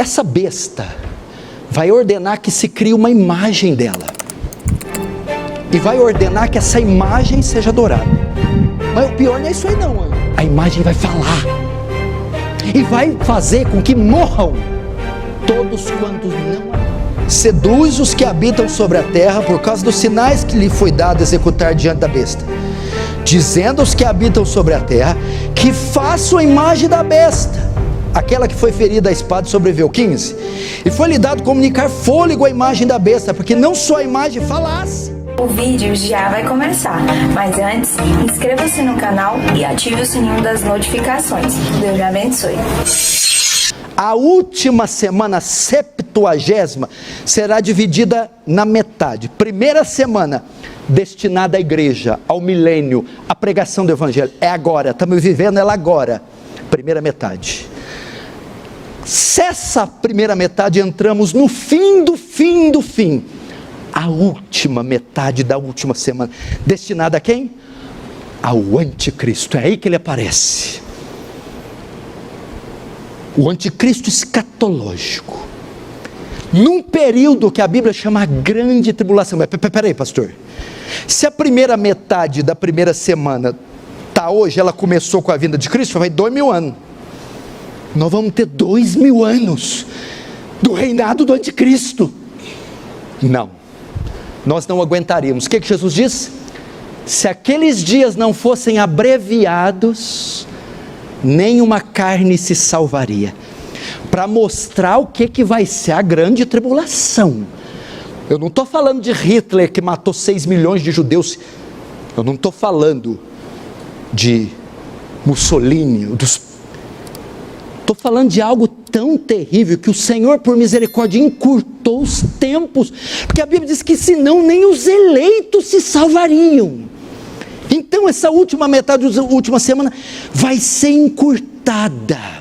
essa besta vai ordenar que se crie uma imagem dela, e vai ordenar que essa imagem seja adorada. Mas o pior não é isso aí não, a imagem vai falar, e vai fazer com que morram todos quantos não. Seduz os que habitam sobre a terra por causa dos sinais que lhe foi dado executar diante da besta, dizendo aos que habitam sobre a terra que façam a imagem da besta, aquela que foi ferida à espada. Sobreviveu. 15. E foi-lhe dado comunicar fôlego à imagem da besta, porque não só a imagem falasse. O vídeo já vai começar, mas antes, inscreva-se no canal e ative o sininho das notificações. Deus me abençoe. A última semana, 70ª, será dividida na metade. Primeira semana, destinada à igreja, ao milênio, à pregação do evangelho. É agora, estamos vivendo ela agora. Primeira metade. Se essa primeira metade entramos no fim do fim do fim, a última metade da última semana, destinada a quem? Ao anticristo. É aí que ele aparece. O anticristo escatológico, num período que a Bíblia chama grande tribulação. Mas peraí, pastor, se a primeira metade da primeira semana está hoje, ela começou com a vinda de Cristo, vai 2000 anos. Nós vamos ter 2000 anos do reinado do anticristo. Não, nós não aguentaríamos. O que Jesus diz? Se aqueles dias não fossem abreviados, nenhuma carne se salvaria. Para mostrar o que vai ser a grande tribulação. Eu não estou falando de Hitler que matou 6 milhões de judeus. Eu não estou falando de Mussolini. Estou falando de algo tão terrível que o Senhor, por misericórdia, encurtou os tempos. Porque a Bíblia diz que senão nem os eleitos se salvariam. Então essa última metade da última semana vai ser encurtada.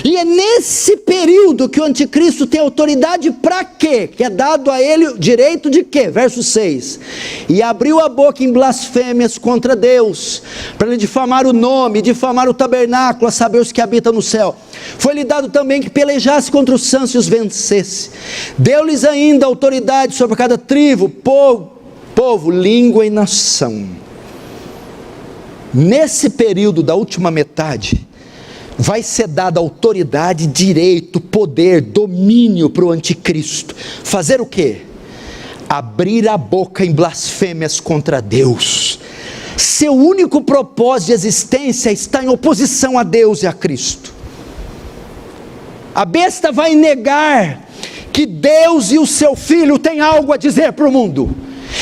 E é nesse período que o anticristo tem autoridade para quê? Que é dado a ele o direito de quê? Verso 6. E abriu a boca em blasfêmias contra Deus, para lhe difamar o nome, difamar o tabernáculo, a saber os que habitam no céu. Foi-lhe dado também que pelejasse contra os santos e os vencesse. Deu-lhes ainda autoridade sobre cada tribo, povo, língua e nação. Nesse período da última metade, vai ser dada autoridade, direito, poder, domínio para o anticristo. Fazer o quê? Abrir a boca em blasfêmias contra Deus. Seu único propósito de existência está em oposição a Deus e a Cristo. A besta vai negar que Deus e o seu Filho têm algo a dizer para o mundo.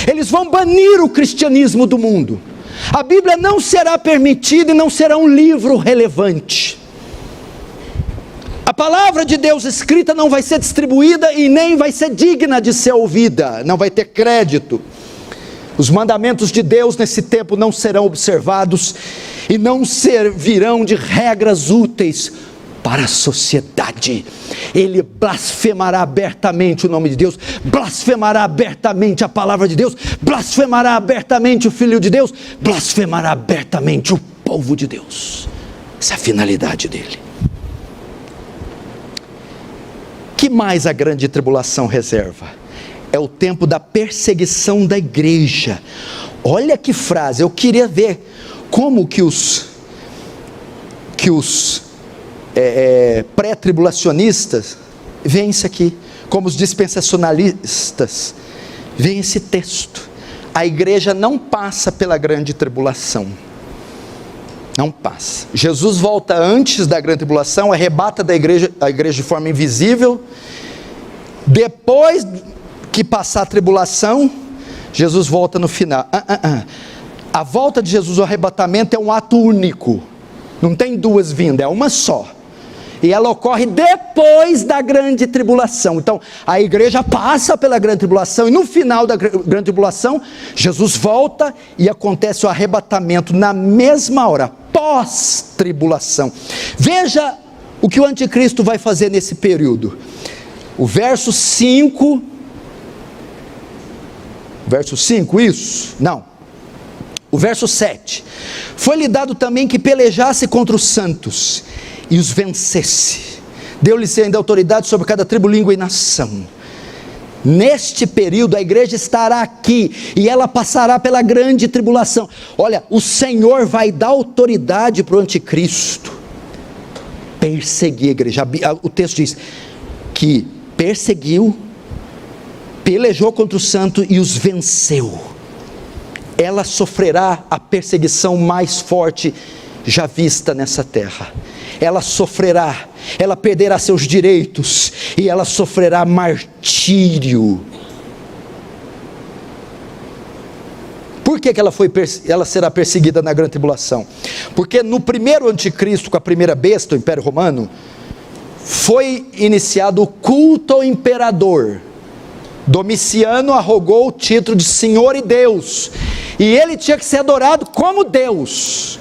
Eles vão banir o cristianismo do mundo. A Bíblia não será permitida e não será um livro relevante. A palavra de Deus escrita não vai ser distribuída e nem vai ser digna de ser ouvida, não vai ter crédito. Os mandamentos de Deus nesse tempo não serão observados e não servirão de regras úteis para a sociedade. Ele blasfemará abertamente o nome de Deus, blasfemará abertamente a palavra de Deus, blasfemará abertamente o Filho de Deus, blasfemará abertamente o povo de Deus. Essa é a finalidade dele. Que mais a grande tribulação reserva? É o tempo da perseguição da igreja. Olha que frase, eu queria ver como que os pré-tribulacionistas veem isso aqui, como os dispensacionalistas veem esse texto. A igreja não passa pela grande tribulação, não passa. Jesus volta antes da grande tribulação, arrebata a igreja de forma invisível. Depois que passar a tribulação, Jesus volta no final. A volta de Jesus, o arrebatamento, é um ato único, não tem duas vindas, é uma só. E ela ocorre depois da grande tribulação. Então a igreja passa pela grande tribulação, e no final da grande tribulação, Jesus volta e acontece o arrebatamento na mesma hora, pós-tribulação. Veja o que o anticristo vai fazer nesse período. O verso 5, isso? Não. O verso 7. Foi-lhe dado também que pelejasse contra os santos e os vencesse. Deu-lhes ainda autoridade sobre cada tribo, língua e nação. Neste período a igreja estará aqui e ela passará pela grande tribulação. Olha, o Senhor vai dar autoridade para o anticristo perseguir a igreja. O texto diz que perseguiu, pelejou contra o santo e os venceu. Ela sofrerá a perseguição mais forte já vista nessa terra. Ela sofrerá, ela perderá seus direitos e ela sofrerá martírio. Por que ela será perseguida na grande tribulação? Porque no primeiro anticristo, com a primeira besta, o Império Romano, foi iniciado o culto ao imperador. Domiciano arrogou o título de Senhor e Deus, e ele tinha que ser adorado como Deus.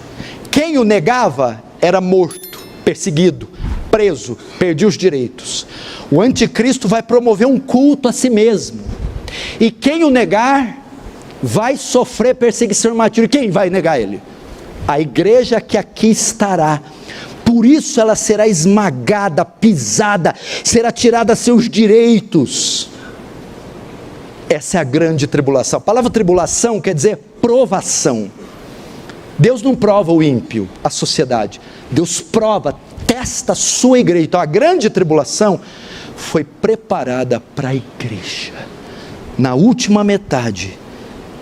Quem o negava era morto, perseguido, preso, perdia os direitos. O anticristo vai promover um culto a si mesmo, e quem o negar vai sofrer perseguição e martírio. Quem vai negar ele? A igreja que aqui estará. Por isso ela será esmagada, pisada, será tirada seus direitos. Essa é a grande tribulação. A palavra tribulação quer dizer provação. Deus não prova o ímpio, a sociedade. Deus prova, testa a sua igreja. Então a grande tribulação foi preparada para a igreja, na última metade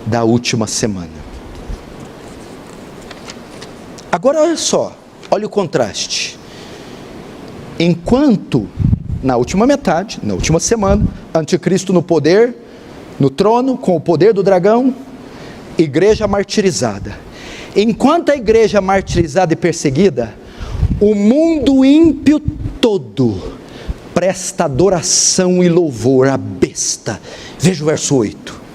da última semana. Agora olha só, olha o contraste. Enquanto na última metade, na última semana, anticristo no poder, no trono, com o poder do dragão, igreja martirizada. Enquanto a igreja martirizada e perseguida, o mundo ímpio todo presta adoração e louvor à besta. Veja o verso 8.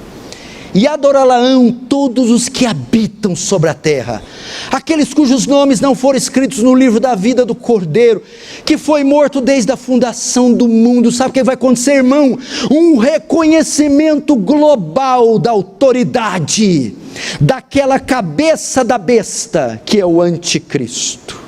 E adorá-la-ão todos os que habitam sobre a terra, aqueles cujos nomes não foram escritos no livro da vida do Cordeiro, que foi morto desde a fundação do mundo. Sabe o que vai acontecer, irmão? Um reconhecimento global da autoridade daquela cabeça da besta, que é o anticristo.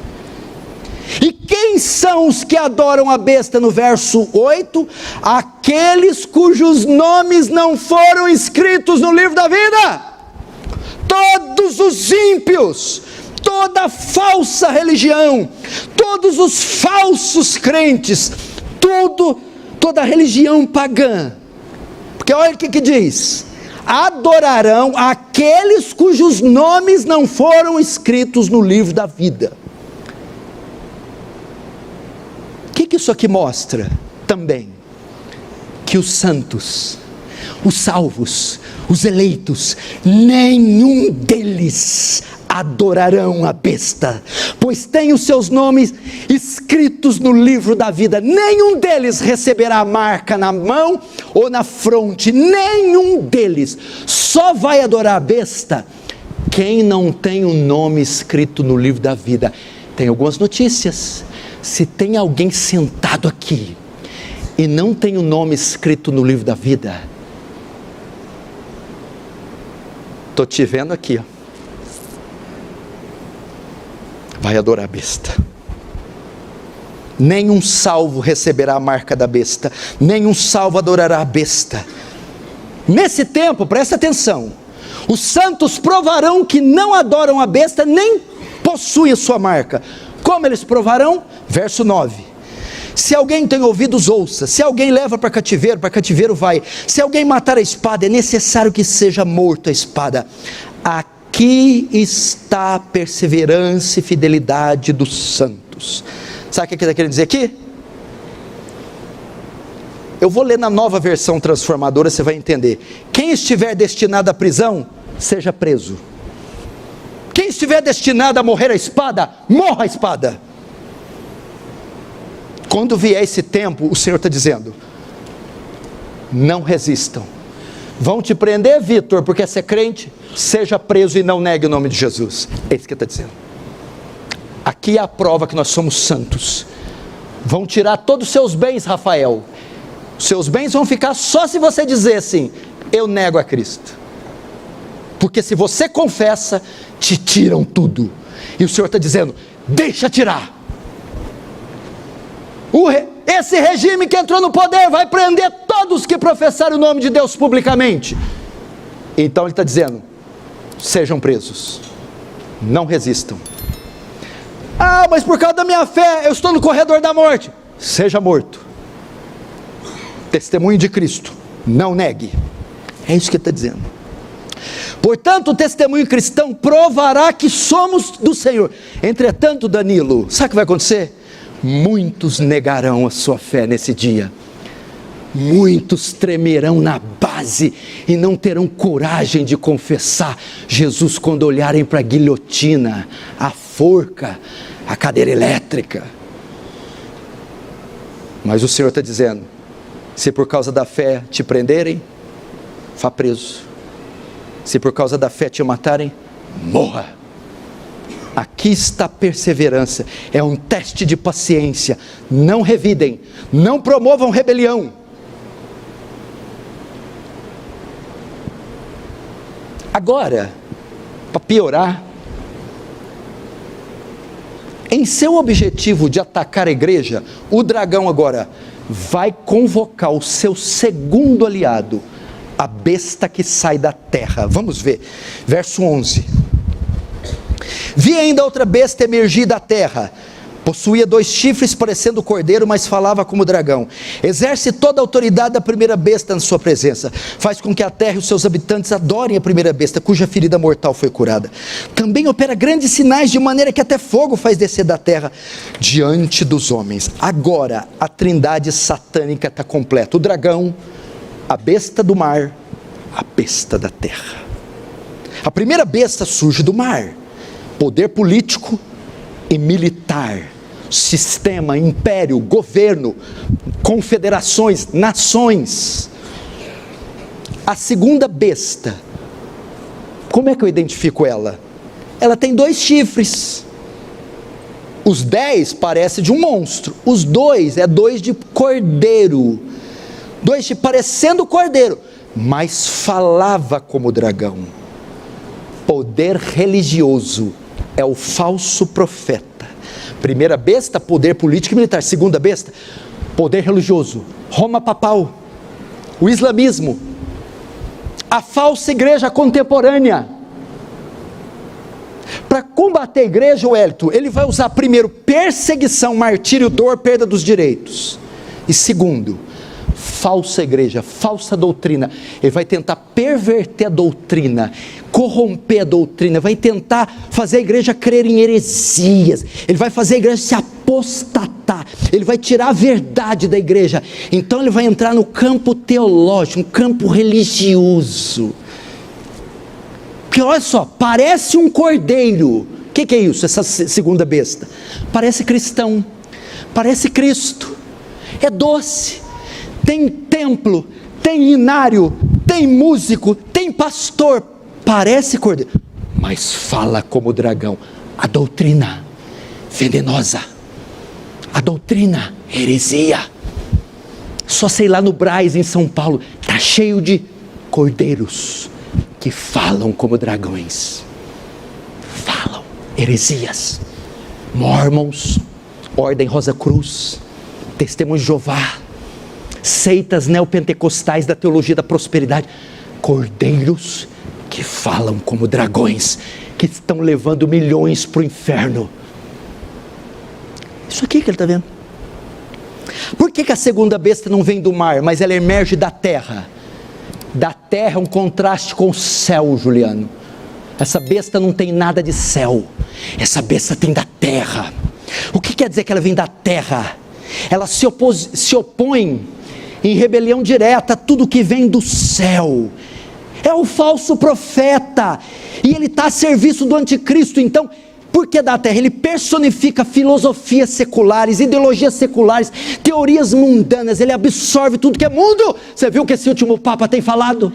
E quem são os que adoram a besta no verso 8? Aqueles cujos nomes não foram escritos no livro da vida. Todos os ímpios, toda falsa religião, todos os falsos crentes, toda religião pagã. Porque olha o que diz: adorarão aqueles cujos nomes não foram escritos no livro da vida. O que isso aqui mostra? Também que os santos, os salvos, os eleitos, nenhum deles adorarão a besta, pois tem os seus nomes escritos no livro da vida. Nenhum deles receberá a marca na mão ou na fronte, nenhum deles. Só vai adorar a besta quem não tem o nome escrito no livro da vida. Tem algumas notícias. Se tem alguém sentado aqui e não tem o nome escrito no livro da vida, estou te vendo aqui, ó. Vai adorar a besta. Nenhum salvo receberá a marca da besta, nenhum salvo adorará a besta. Nesse tempo, presta atenção, os santos provarão que não adoram a besta, nem possuem a sua marca. Como eles provarão? Verso 9. Se alguém tem ouvidos, ouça. Se alguém leva para cativeiro vai. Se alguém matar a espada, é necessário que seja morto a espada. Aqui está a perseverança e fidelidade dos santos. Sabe o que ele está querendo dizer aqui? Eu vou ler na Nova Versão Transformadora, você vai entender. Quem estiver destinado à prisão, seja preso. Quem estiver destinado a morrer à espada, morra à espada. Quando vier esse tempo, o Senhor está dizendo: não resistam. Vão te prender, Vitor, porque você é crente? Seja preso e não negue o nome de Jesus. É isso que ele está dizendo. Aqui é a prova que nós somos santos. Vão tirar todos os seus bens, Rafael. Seus bens vão ficar só se você dizer assim: eu nego a Cristo. Porque se você confessa, te tiram tudo. E o Senhor está dizendo: deixa tirar. Esse regime que entrou no poder vai prender todos que professarem o nome de Deus publicamente. Então ele está dizendo: sejam presos, não resistam. Ah, mas por causa da minha fé, eu estou no corredor da morte. Seja morto. Testemunho de Cristo, não negue. É isso que ele está dizendo. Portanto, o testemunho cristão provará que somos do Senhor. Entretanto, Danilo, sabe o que vai acontecer? Muitos negarão a sua fé nesse dia. Muitos tremerão na base e não terão coragem de confessar Jesus quando olharem para a guilhotina, a forca, a cadeira elétrica. Mas o Senhor está dizendo: se por causa da fé te prenderem, vá preso. Se por causa da fé te matarem, morra. Aqui está a perseverança, é um teste de paciência. Não revidem, não promovam rebelião. Agora, para piorar, em seu objetivo de atacar a igreja, o dragão agora vai convocar o seu segundo aliado, a besta que sai da terra. Vamos ver, verso 11. Vi ainda outra besta emergir da terra, possuía 2 chifres parecendo cordeiro, mas falava como dragão. Exerce toda a autoridade da primeira besta na sua presença, faz com que a terra e os seus habitantes adorem a primeira besta, cuja ferida mortal foi curada. Também opera grandes sinais, de maneira que até fogo faz descer da terra diante dos homens. Agora a trindade satânica está completa: o dragão, a besta do mar, a besta da terra. A primeira besta surge do mar, poder político e militar, sistema, império, governo, confederações, nações. A segunda besta, como é que eu identifico ela? Ela tem 2 chifres. Os 10 parece de um monstro, os 2 é 2 de cordeiro, 2 parecendo cordeiro, mas falava como dragão. Poder religioso é o falso profeta. Primeira besta, poder político e militar. Segunda besta, poder religioso, Roma papal, o islamismo, a falsa igreja contemporânea. Para combater a igreja, o Hélito, ele vai usar primeiro perseguição, martírio, dor, perda dos direitos. E segundo, falsa igreja, falsa doutrina. Ele vai tentar perverter a doutrina, corromper a doutrina, vai tentar fazer a igreja crer em heresias, ele vai fazer a igreja se apostatar, ele vai tirar a verdade da igreja. Então ele vai entrar no campo teológico, no campo religioso. Porque olha só, parece um cordeiro. O que é isso, essa segunda besta? Parece cristão, parece Cristo, é doce, tem templo, tem inário, tem músico, tem pastor, parece cordeiro, mas fala como dragão. A doutrina venenosa, a doutrina heresia. Só sei lá no Brás, em São Paulo, está cheio de cordeiros que falam como dragões, falam heresias. Mormons, Ordem Rosa Cruz, Testemunho de Jeová, seitas neopentecostais da teologia da prosperidade, cordeiros que falam como dragões, que estão levando milhões para o inferno. Isso aqui que ele está vendo. Por que a segunda besta não vem do mar, mas ela emerge da terra? Da terra é um contraste com o céu, Juliano. Essa besta não tem nada de céu, essa besta tem da terra. O que quer dizer que ela vem da terra? Ela se opõe em rebelião direta a tudo que vem do céu. É o falso profeta, e ele está a serviço do anticristo. Então, por que da terra? Ele personifica filosofias seculares, ideologias seculares, teorias mundanas. Ele absorve tudo que é mundo. Você viu o que esse último Papa tem falado?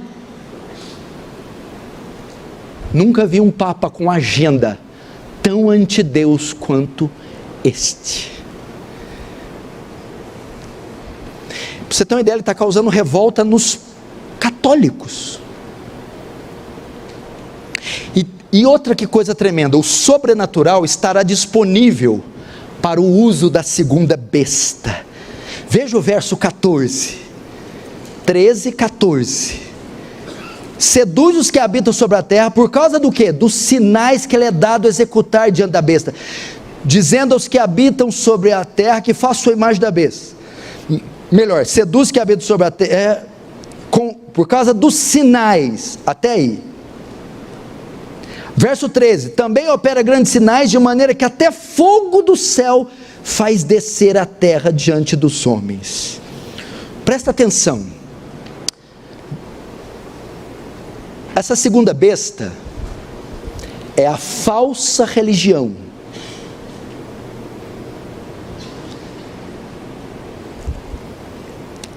Nunca vi um Papa com agenda tão anti-Deus quanto este. Para você ter uma ideia, ele está causando revolta nos católicos. E outra que coisa tremenda, o sobrenatural estará disponível para o uso da segunda besta. Veja o verso 14, 13, 14. Seduz os que habitam sobre a terra, por causa do quê? Dos sinais que lhe é dado executar diante da besta, dizendo aos que habitam sobre a terra que façam a imagem da besta. Melhor, seduz os que habitam sobre a terra, por causa dos sinais, até aí. Verso 13, também opera grandes sinais, de maneira que até fogo do céu faz descer a terra diante dos homens. Presta atenção. Essa segunda besta é a falsa religião.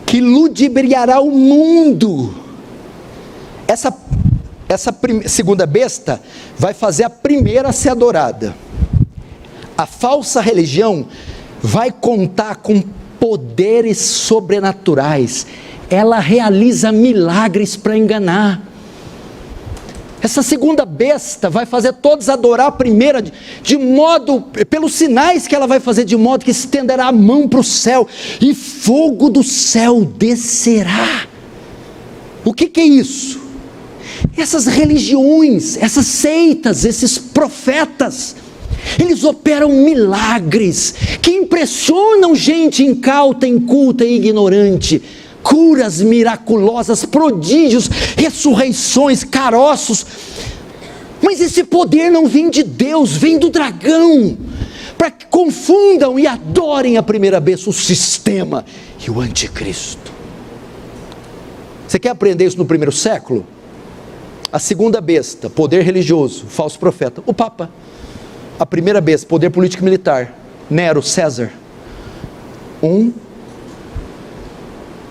Que ludibriará o mundo. Essa segunda besta vai fazer a primeira a ser adorada. A falsa religião vai contar com poderes sobrenaturais. Ela realiza milagres para enganar. Essa segunda besta vai fazer todos adorar a primeira, pelos sinais que ela vai fazer, de modo que estenderá a mão para o céu, e fogo do céu descerá. O que é isso? Essas religiões, essas seitas, esses profetas, eles operam milagres, que impressionam gente incauta, inculta e ignorante, curas miraculosas, prodígios, ressurreições, caroços, mas esse poder não vem de Deus, vem do dragão, para que confundam e adorem a primeira besta, o sistema e o anticristo. Você quer aprender isso no primeiro século? A segunda besta, poder religioso, falso profeta, o Papa. A primeira besta, poder político e militar, Nero, César.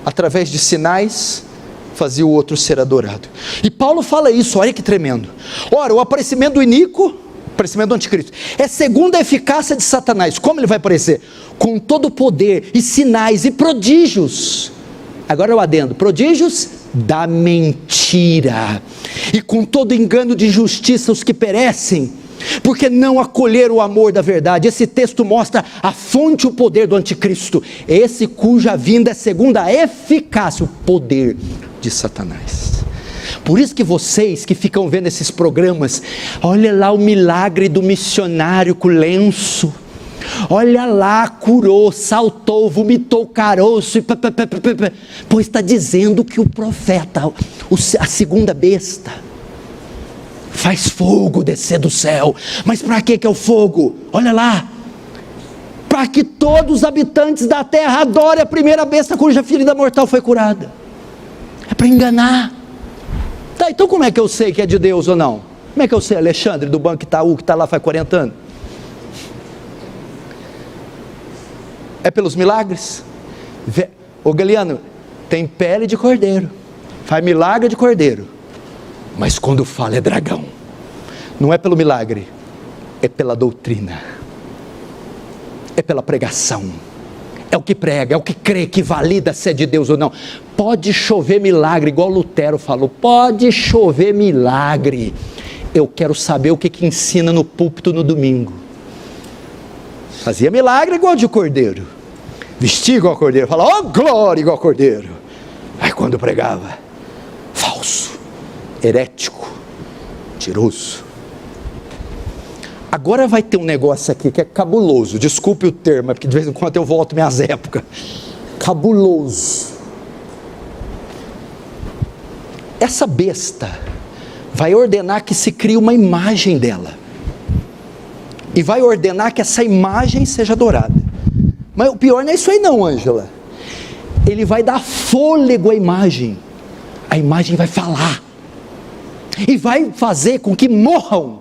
Através de sinais, fazia o outro ser adorado. E Paulo fala isso, olha que tremendo. Ora, o aparecimento do iníquo, aparecimento do anticristo, é segundo a eficácia de Satanás. Como ele vai aparecer? Com todo o poder, e sinais, e prodígios. Agora eu adendo, prodígios da mentira, e com todo engano de justiça os que perecem, porque não acolheram o amor da verdade. Esse texto mostra a fonte, o poder do anticristo, esse cuja vinda é segundo a eficácia, o poder de Satanás. Por isso que vocês que ficam vendo esses programas, olha lá o milagre do missionário com lenço, olha lá, curou, saltou, vomitou caroço, pois está dizendo que o profeta, a segunda besta, faz fogo descer do céu. Mas para que é o fogo? Olha lá, para que todos os habitantes da terra adorem a primeira besta cuja ferida mortal foi curada. É para enganar. Tá, então como é que eu sei que é de Deus ou não? Como é que eu sei, Alexandre, do Banco Itaú, que está lá faz 40 anos? É pelos milagres? Ô Galiano, tem pele de cordeiro, faz milagre de cordeiro, mas quando fala é dragão. Não é pelo milagre, é pela doutrina, é pela pregação, é o que prega, é o que crê, que valida se é de Deus ou não. Pode chover milagre, igual Lutero falou, pode chover milagre, eu quero saber o que ensina no púlpito no domingo. Fazia milagre igual de cordeiro, vestia igual cordeiro, falava, ó glória, igual cordeiro. Aí quando pregava, falso, herético, mentiroso. Agora vai ter um negócio aqui que é cabuloso, desculpe o termo, porque de vez em quando eu volto minhas épocas. Cabuloso. Essa besta vai ordenar que se crie uma imagem dela, e vai ordenar que essa imagem seja adorada. Mas o pior não é isso aí não, Ângela. Ele vai dar fôlego à imagem. A imagem vai falar, e vai fazer com que morram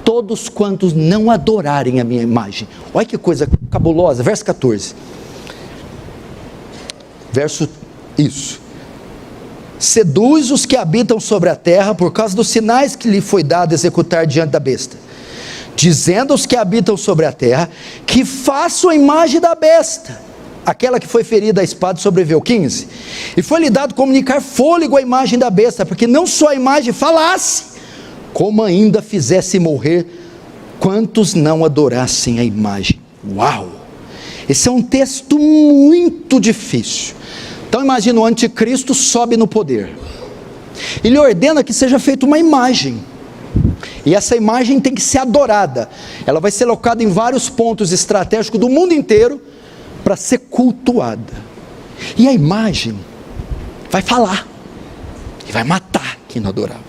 todos quantos não adorarem a minha imagem. Olha que coisa cabulosa. Verso 14. Seduz os que habitam sobre a terra por causa dos sinais que lhe foi dado executar diante da besta, dizendo aos que habitam sobre a terra que façam a imagem da besta, aquela que foi ferida a espada, sobreviveu. 15. E foi-lhe dado comunicar fôlego à imagem da besta, porque não só a imagem falasse, como ainda fizesse morrer quantos não adorassem a imagem. Uau! Esse é um texto muito difícil. Então imagina, o anticristo sobe no poder. Ele ordena que seja feita uma imagem. E essa imagem tem que ser adorada. Ela vai ser colocada em vários pontos estratégicos do mundo inteiro para ser cultuada. E a imagem vai falar e vai matar quem não adorava.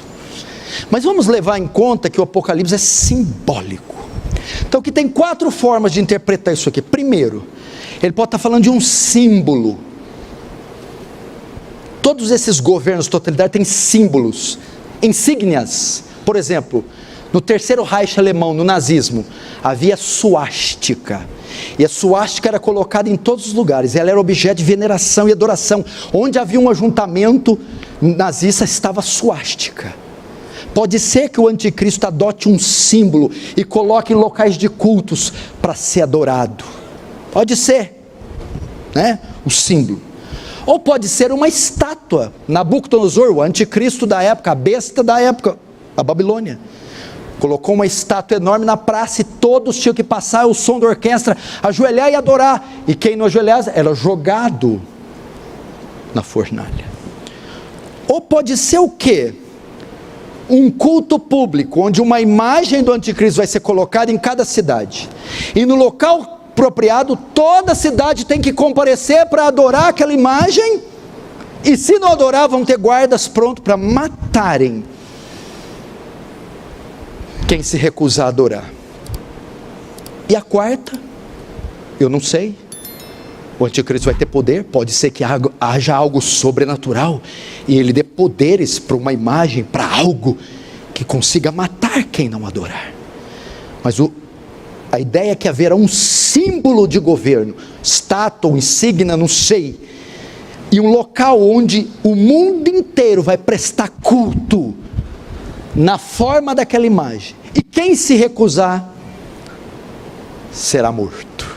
Mas vamos levar em conta que o Apocalipse é simbólico. Então que tem 4 formas de interpretar isso aqui. Primeiro, ele pode estar falando de um símbolo. Todos esses governos totalitários têm símbolos, insígnias. Por exemplo, no Terceiro Reich alemão, no nazismo, havia suástica. E a suástica era colocada em todos os lugares. Ela era objeto de veneração e adoração. Onde havia um ajuntamento nazista, estava a suástica. Pode ser que o anticristo adote um símbolo e coloque em locais de cultos para ser adorado. Pode ser, né? O símbolo. Ou pode ser uma estátua. Nabucodonosor, o anticristo da época, a besta da época, a Babilônia, colocou uma estátua enorme na praça e todos tinham que passar o som da orquestra, ajoelhar e adorar. E quem não ajoelhasse era jogado na fornalha. Ou pode ser o quê? Um culto público, onde uma imagem do anticristo vai ser colocada em cada cidade. E no local apropriado, toda a cidade tem que comparecer para adorar aquela imagem. E se não adorar, vão ter guardas prontos para matarem quem se recusar a adorar. E a quarta, eu não sei. O anticristo vai ter poder, pode ser que haja algo sobrenatural, e ele dê poderes para uma imagem, para algo que consiga matar quem não adorar. Mas a ideia é que haverá um símbolo de governo, estátua, insígnia, não sei, e um local onde o mundo inteiro vai prestar culto, na forma daquela imagem, e quem se recusar, será morto.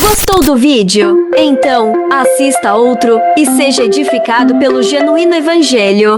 Gostou do vídeo? Então, assista outro e seja edificado pelo Genuíno Evangelho.